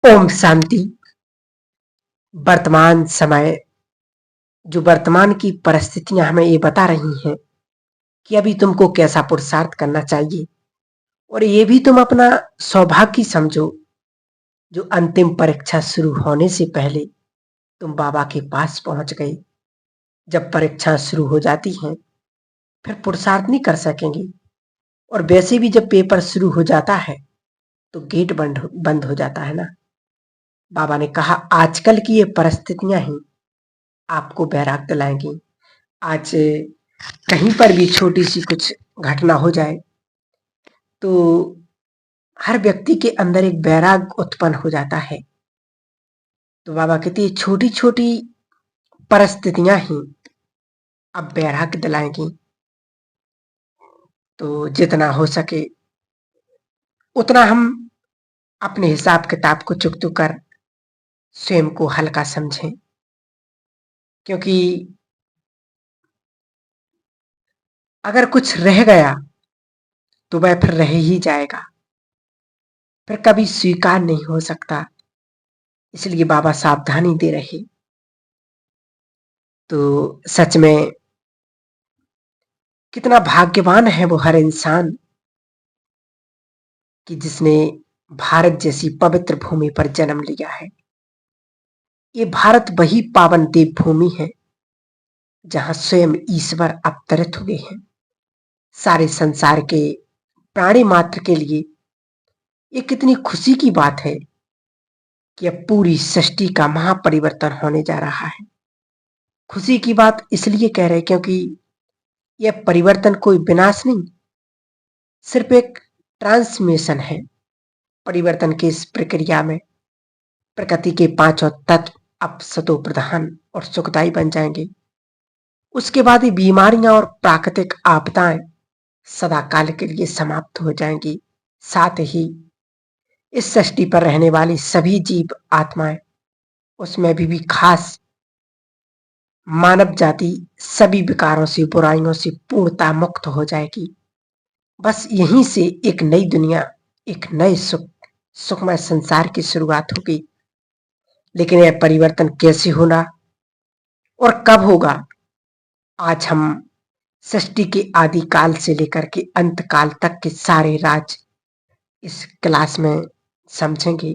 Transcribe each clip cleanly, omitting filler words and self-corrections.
ओम शांति। वर्तमान समय, जो वर्तमान की परिस्थितियां हमें ये बता रही हैं कि अभी तुमको कैसा पुरुषार्थ करना चाहिए, और ये भी तुम अपना सौभाग्य समझो जो अंतिम परीक्षा शुरू होने से पहले तुम बाबा के पास पहुंच गए। जब परीक्षा शुरू हो जाती हैं फिर पुरुषार्थ नहीं कर सकेंगे, और वैसे भी जब पेपर शुरू हो जाता है तो गेट बंद हो जाता है ना। बाबा ने कहा आजकल की ये परिस्थितियां ही आपको बैराग दिलाएंगी। आज कहीं पर भी छोटी सी कुछ घटना हो जाए तो हर व्यक्ति के अंदर एक बैराग उत्पन्न हो जाता है। तो बाबा कहते हैं छोटी छोटी परिस्थितियां ही अब बैराग दिलाएंगी। तो जितना हो सके उतना हम अपने हिसाब किताब को चुकतू कर स्वयं को हल्का समझें, क्योंकि अगर कुछ रह गया तो वह फिर रह ही जाएगा, फिर कभी स्वीकार नहीं हो सकता। इसलिए बाबा सावधानी दे रहे। तो सच में कितना भाग्यवान है वो हर इंसान कि जिसने भारत जैसी पवित्र भूमि पर जन्म लिया है। ये भारत वही पावन देव भूमि है जहां स्वयं ईश्वर अवतरित हुए हैं। सारे संसार के प्राणी मात्र के लिए ये कितनी खुशी की बात है कि अब पूरी सृष्टि का महापरिवर्तन होने जा रहा है। खुशी की बात इसलिए कह रहे क्योंकि यह परिवर्तन कोई विनाश नहीं, सिर्फ एक ट्रांसमिशन है। परिवर्तन की इस प्रक्रिया में प्रकृति के पांचों तत्व अब सतो प्रधान और सुखदायी बन जाएंगे। उसके बाद ये बीमारियां और प्राकृतिक आपदाएं सदा काल के लिए समाप्त हो जाएंगी। साथ ही इस सृष्टि पर रहने वाली सभी जीव आत्माएं, उसमें भी खास मानव जाति सभी विकारों से बुराइयों से पूर्णता मुक्त हो जाएगी। बस यहीं से एक नई दुनिया, एक नए सुखमय संसार की शुरुआत होगी। लेकिन यह परिवर्तन कैसे होना और कब होगा, आज हम सृष्टि के आदि काल से लेकर के अंत काल तक के सारे राज इस क्लास में समझेंगे।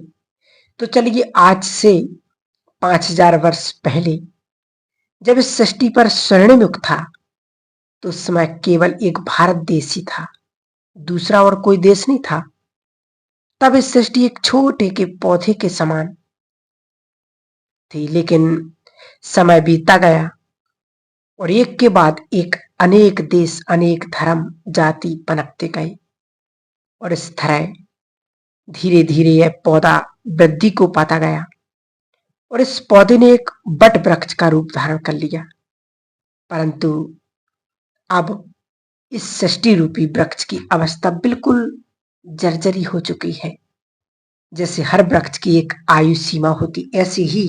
तो चलिए, आज से 5000 वर्ष पहले जब इस सृष्टि पर स्वर्णिम युग था तो उस समय केवल एक भारत देश ही था, दूसरा और कोई देश नहीं था। तब इस सृष्टि एक छोटे के पौधे के समान थी, लेकिन समय बीतता गया और एक के बाद एक अनेक देश, अनेक धर्म, जाति पनपते गए, और इस तरह धीरे धीरे यह पौधा वृद्धि को पाता गया और इस पौधे ने एक बट वृक्ष का रूप धारण कर लिया। परंतु अब इस सृष्टि रूपी वृक्ष की अवस्था बिल्कुल जर्जरी हो चुकी है। जैसे हर वृक्ष की एक आयु सीमा होती, ऐसे ही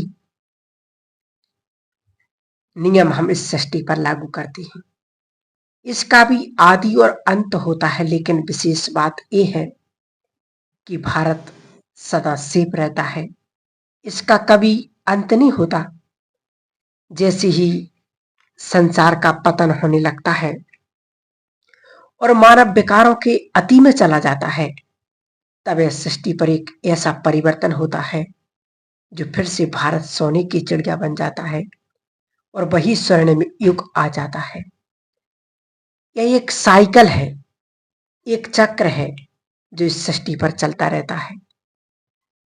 नियम हम इस सृष्टि पर लागू करते हैं। इसका भी आदि और अंत होता है, लेकिन विशेष बात यह है कि भारत सदा सेफ रहता है, इसका कभी अंत नहीं होता। जैसे ही संसार का पतन होने लगता है और मानव विकारों के अति में चला जाता है, तब इस सृष्टि पर एक ऐसा परिवर्तन होता है जो फिर से भारत सोने की चिड़िया बन जाता है और वही स्वर्णिम युग आ जाता है। यह एक साइकिल है, एक चक्र है जो इस सृष्टि पर चलता रहता है।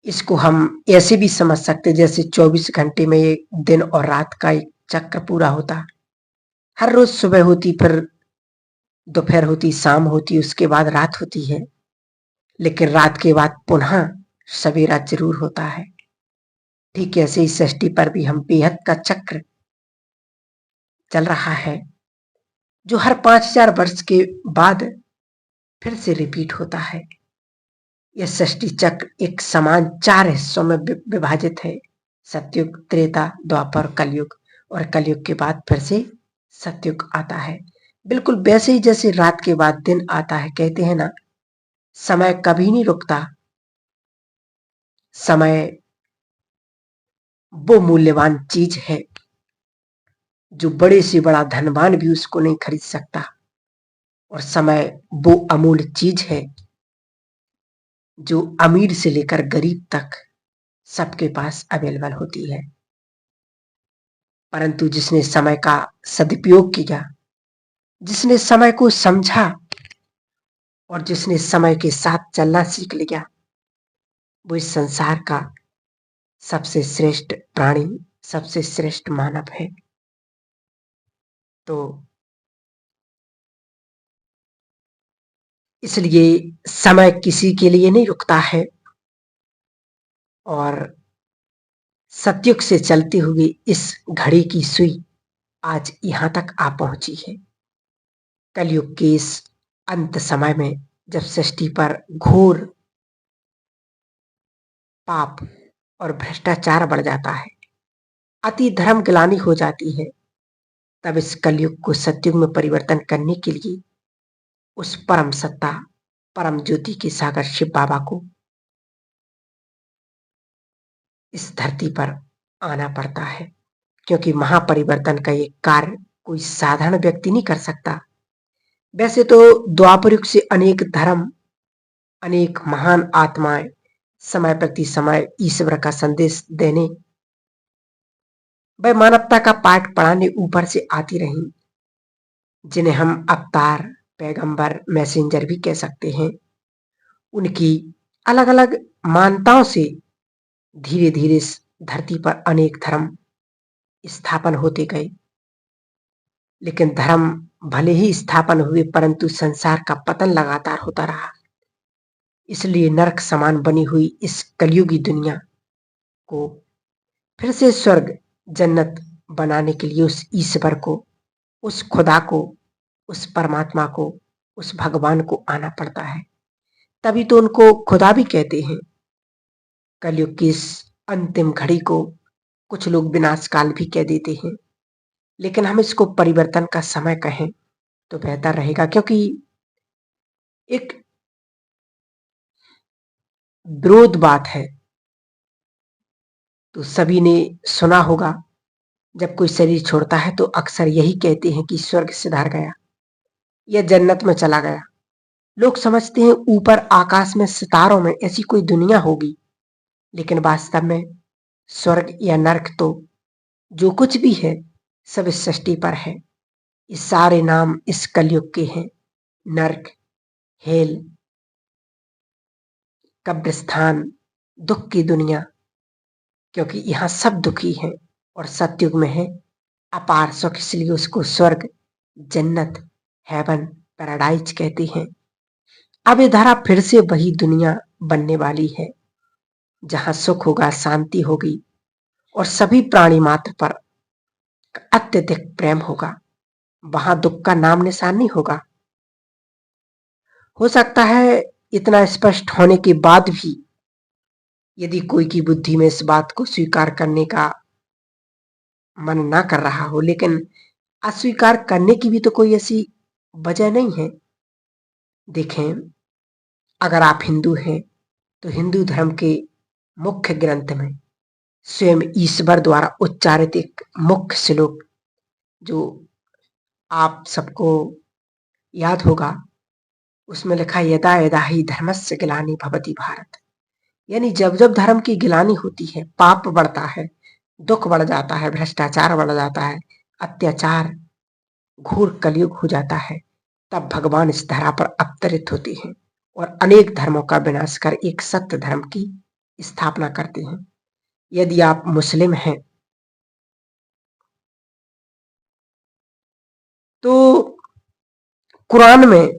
इसको हम ऐसे भी समझ सकते जैसे 24 घंटे में एक दिन और रात का एक चक्र पूरा होता। हर रोज सुबह होती, फिर दोपहर होती, शाम होती, उसके बाद रात होती है, लेकिन रात के बाद पुनः सवेरा जरूर होता है। ठीक ऐसे इस सृष्टि पर भी हम बेहद का चक्र चल रहा है जो हर 5000 वर्ष के बाद फिर से रिपीट होता है। यह सृष्टि चक्र एक समान 4 हिस्सों में विभाजित है, सतयुग, त्रेता, द्वापर, कलयुग, और कलयुग के बाद फिर से सतयुग आता है। बिल्कुल वैसे ही जैसे रात के बाद दिन आता है। कहते हैं ना, समय कभी नहीं रुकता, समय वो मूल्यवान चीज है जो बड़े से बड़ा धनवान भी उसको नहीं खरीद सकता। और समय वो अमूल्य चीज है जो अमीर से लेकर गरीब तक सबके पास अवेलेबल होती है। परंतु जिसने समय का सदुपयोग किया, जिसने समय को समझा और जिसने समय के साथ चलना सीख लिया, वो इस संसार का सबसे श्रेष्ठ प्राणी, सबसे श्रेष्ठ मानव है। तो इसलिए समय किसी के लिए नहीं रुकता है और सतयुग से चलते हुए इस घड़ी की सुई आज यहां तक आ पहुंची है। कलयुग के इस अंत समय में जब सृष्टि पर घोर पाप और भ्रष्टाचार बढ़ जाता है, अति धर्म ग्लानि हो जाती है, तब इस कलयुग को सतयुग में परिवर्तन करने के लिए उस परम सत्ता, परम ज्योति के सागर शिव बाबा को इस धरती पर आना पड़ता है। क्योंकि महापरिवर्तन का ये कार्य कोई साधारण व्यक्ति नहीं कर सकता। वैसे तो द्वापर युग से अनेक धर्म, अनेक महान आत्माएं समय प्रति समय ईश्वर का संदेश देने व मानवता का पाठ पढ़ाने ऊपर से आती रही, जिन्हें हम अवतार, पैगंबर, मैसेंजर भी कह सकते हैं। उनकी अलग अलग मान्यताओं से धीरे धीरे इस धरती पर अनेक धर्म स्थापन होते गए। लेकिन धर्म भले ही स्थापन हुए, परंतु संसार का पतन लगातार होता रहा। इसलिए नरक समान बनी हुई इस कलयुगी दुनिया को फिर से स्वर्ग, जन्नत बनाने के लिए उस ईश्वर को, उस खुदा को, उस परमात्मा को, उस भगवान को आना पड़ता है। तभी तो उनको खुदा भी कहते हैं। कलयुग की इस अंतिम घड़ी को कुछ लोग विनाश काल भी कह देते हैं, लेकिन हम इसको परिवर्तन का समय कहें तो बेहतर रहेगा। क्योंकि एक विरोध बात है, तो सभी ने सुना होगा, जब कोई शरीर छोड़ता है तो अक्सर यही कहते हैं कि स्वर्ग सिधार गया या जन्नत में चला गया। लोग समझते हैं ऊपर आकाश में सितारों में ऐसी कोई दुनिया होगी, लेकिन वास्तव में स्वर्ग या नरक तो जो कुछ भी है सब इस सृष्टि पर है। ये सारे नाम इस कलयुग के हैं। नरक, हेल, कब्रिस्तान, दुख की दुनिया, क्योंकि यहाँ सब दुखी हैं। और सतयुग में है अपार सुख, इसलिए उसको स्वर्ग, जन्नत, हेवन, पैराडाइज कहते हैं। अब ये धारा फिर से वही दुनिया बनने वाली है जहां सुख होगा, शांति होगी और सभी प्राणी मात्र पर अत्यधिक प्रेम होगा। वहां दुख का नाम निशान नहीं होगा। हो सकता है इतना स्पष्ट होने के बाद भी यदि कोई की बुद्धि में इस बात को स्वीकार करने का मन ना कर रहा हो, लेकिन अस्वीकार करने की भी तो कोई ऐसी वजह नहीं है। देखें, अगर आप हिंदू हैं तो हिंदू धर्म के मुख्य ग्रंथ में स्वयं ईश्वर द्वारा उच्चारित एक मुख्य श्लोक जो आप सबको याद होगा, उसमें लिखा यदा यदा ही धर्मस्य ग्लानि भवति भारत। यानी जब जब धर्म की गिलानी होती है, पाप बढ़ता है, दुख बढ़ जाता है, भ्रष्टाचार बढ़ जाता है, अत्याचार, घोर कलयुग हो जाता है, तब भगवान इस धरा पर अवतरित होते हैं और अनेक धर्मों का विनाश कर एक सत्य धर्म की स्थापना करते हैं। यदि आप मुस्लिम हैं तो कुरान में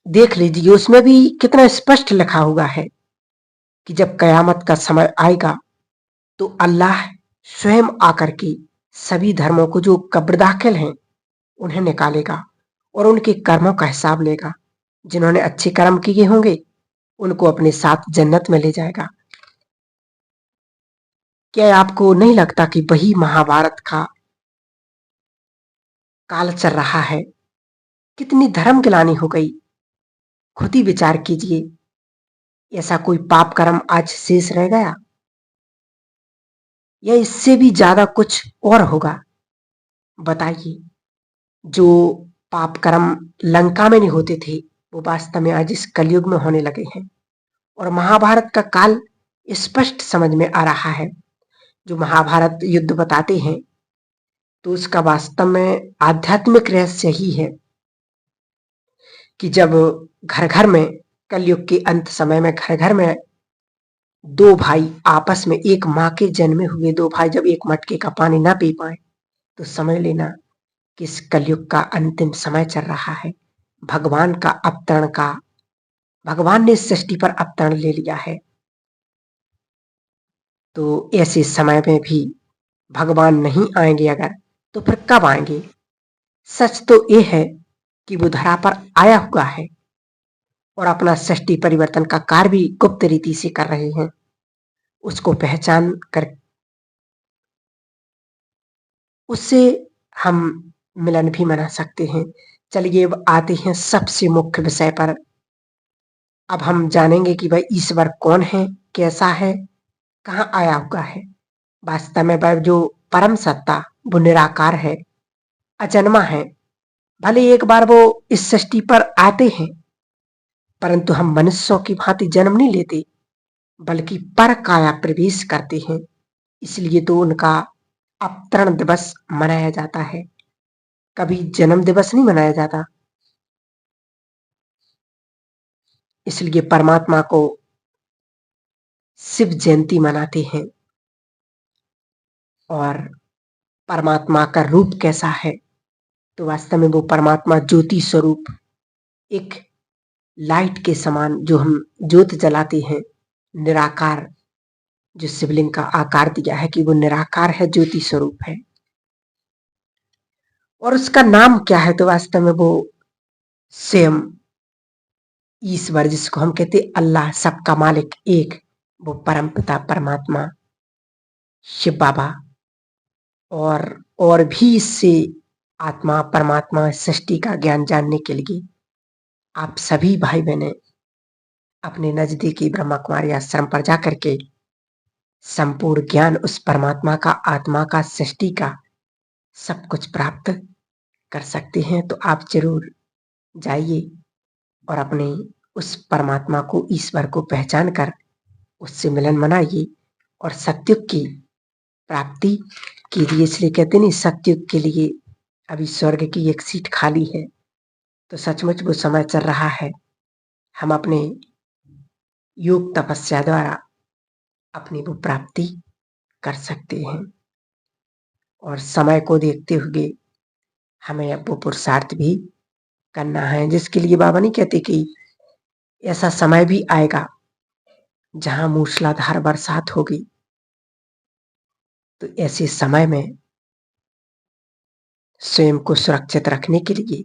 देख लीजिए, उसमें भी कितना स्पष्ट लिखा हुआ है कि जब कयामत का समय आएगा तो अल्लाह स्वयं आकर के सभी धर्मों को जो कब्र दाखिल हैं उन्हें निकालेगा और उनके कर्मों का हिसाब लेगा। जिन्होंने अच्छे कर्म किए होंगे उनको अपने साथ जन्नत में ले जाएगा। क्या आपको नहीं लगता कि वही महाभारत का काल चल रहा है? कितनी धर्म गिलानी हो गई, खुद ही विचार कीजिए। ऐसा कोई पाप कर्म आज शेष रह गया? या इससे भी ज्यादा कुछ और होगा? बताइए। जो पाप कर्म लंका में नहीं होते थे, वो वास्तव में आज इस कलयुग में होने लगे हैं। और महाभारत का काल स्पष्ट समझ में आ रहा है। जो महाभारत युद्ध बताते हैं, तो उसका वास्तव में आध्यात्मिक रहस्य ही है कि जब घर घर में, कलयुग के अंत समय में, घर घर में दो भाई आपस में, एक माँ के जन्मे हुए दो भाई जब एक मटके का पानी ना पी पाए, तो समझ लेना कि इस कलयुग का अंतिम समय चल रहा है। भगवान का अवतरण का, भगवान ने इस सृष्टि पर अवतरण ले लिया है। तो ऐसे समय में भी भगवान नहीं आएंगे अगर, तो फिर कब आएंगे? सच तो ये है कि वो धरा पर आया हुआ है और अपना सृष्टि परिवर्तन का कार्य भी गुप्त रीति से कर रहे हैं। उसको पहचान कर उससे हम मिलन भी मना सकते हैं। चलिए अब आते हैं सबसे मुख्य विषय पर। अब हम जानेंगे कि भाई ईश्वर कौन है, कैसा है, कहाँ आया हुआ है। वास्तव में वह जो परम सत्ता, वो निराकार है, अजन्मा है। भले एक बार वो इस सृष्टि पर आते हैं, परंतु हम मनुष्यों की भांति जन्म नहीं लेते, बल्कि पर काया प्रवेश करते हैं। इसलिए तो उनका अवतरण दिवस मनाया जाता है, कभी जन्म दिवस नहीं मनाया जाता। इसलिए परमात्मा को शिव जयंती मनाते हैं। और परमात्मा का रूप कैसा है? तो वास्तव में वो परमात्मा ज्योति स्वरूप, एक लाइट के समान, जो हम ज्योत जलाते हैं, निराकार, जो शिवलिंग का आकार दिया है कि वो निराकार है, ज्योति स्वरूप है। और उसका नाम क्या है? तो वास्तव में वो स्वयं ईश्वर, जिसको हम कहते अल्लाह, सबका मालिक एक, वो परम पिता परमात्मा शिव बाबा। और भी इससे आत्मा परमात्मा सृष्टि का ज्ञान जानने के लिए आप सभी भाई बहने अपने नजदीकी ब्रह्मा कुमारी आश्रम पर जाकर के संपूर्ण ज्ञान उस परमात्मा का, आत्मा का, सृष्टि का सब कुछ प्राप्त कर सकते हैं। तो आप जरूर जाइए और अपने उस परमात्मा को, ईश्वर को पहचान कर उससे मिलन मनाइए और सत्युग की प्राप्ति कीजिए। इसलिए कहते नहीं, सत्युग के लिए अभी स्वर्ग की एक सीट खाली है। तो सचमुच वो समय चल रहा है। हम अपने योग तपस्या द्वारा अपनी वो प्राप्ति कर सकते हैं। और समय को देखते हुए हमें अब वो पुरुषार्थ भी करना है, जिसके लिए बाबा नहीं कहते कि ऐसा समय भी आएगा जहां मूसलाधार बरसात होगी। तो ऐसे समय में स्वयं को सुरक्षित रखने के लिए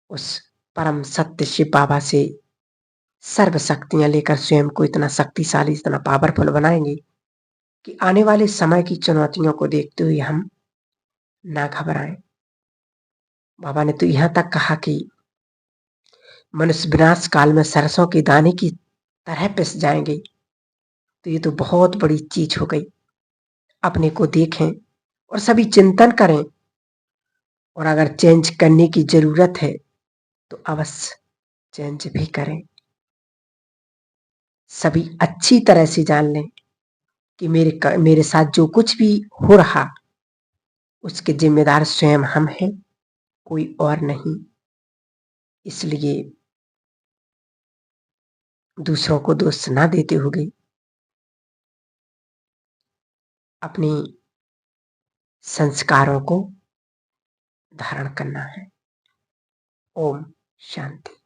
उस परम सत्य शिव बाबा से सर्व शक्तियां लेकर स्वयं को इतना शक्तिशाली, इतना पावरफुल बनाएंगे कि आने वाले समय की चुनौतियों को देखते हुए हम ना घबराएं। बाबा ने तो यहां तक कहा कि मनुष्य विनाश काल में सरसों के दाने की तरह पिस जाएंगे। तो ये तो बहुत बड़ी चीज हो गई। अपने को देखें और सभी चिंतन करें, और अगर चेंज करने की जरूरत है तो अवश्य चेंज भी करें। सभी अच्छी तरह से जान लें कि मेरे साथ जो कुछ भी हो रहा, उसके जिम्मेदार स्वयं हम हैं, कोई और नहीं। इसलिए दूसरों को दोष ना देते हुए अपनी संस्कारों को धारण करना है। ओम शांति।